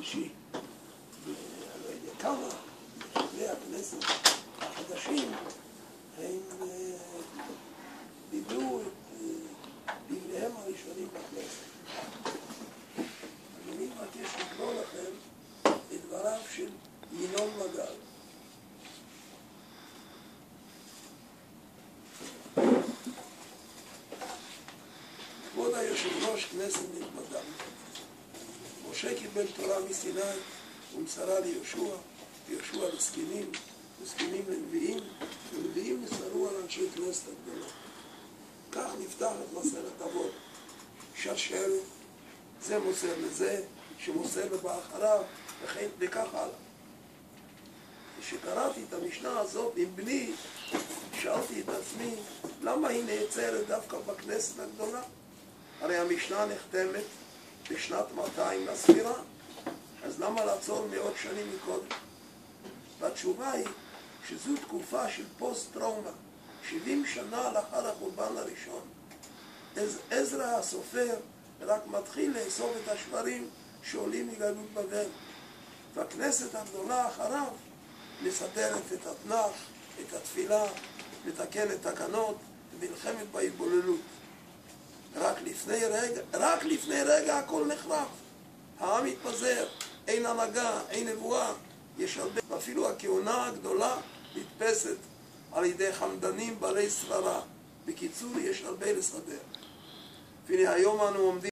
שלישי. ולא יודע כמה חברי הכנסת החדשים הם דיברו את דבריהם הראשונים בכנסת. אני מבקש לקרוא לכם את דבריו של ינון מגל. כבוד היושב ראש, כנסת נכבדה, משה קיבל תורה מסיני ומסרה ליהושע, ויהושע לזקנים, וזקנים לנביאים, ונביאים מסרו על אנשי כנסת הגדולה. כך נפתחת מסכת אבות, שרשרת, זה מוסר לזה, שמוסר לבא אחריו, וכך הלאה. כשקראתי את המשנה הזאת עם בני, שאלתי את עצמי, למה היא נעצרת דווקא בכנסת הגדולה? הרי המשנה נחתמת בשנת 200 לספירה, אז למה לעצור מאות שנים מקודם? והתשובה היא שזו תקופה של פוסט-טראומה, 70 שנה לאחר החורבן הראשון. עזרא הסופר רק מתחיל לאסוף את השברים שעולים מגלות בבל, והכנסת הגדולה אחריו מסדרת את התנ"ך, את התפילה, מתקנת תקנות ומלחמת בהתבוללות. רק לפני רגע הכל נחרב. העם מתפזר, אין הנהגה, אין נבואה, יש הרבה, ואפילו הכהונה הגדולה נתפסת על ידי חמדנים בעלי שררה. בקיצור, יש הרבה לסדר. והנה היום אנו עומדים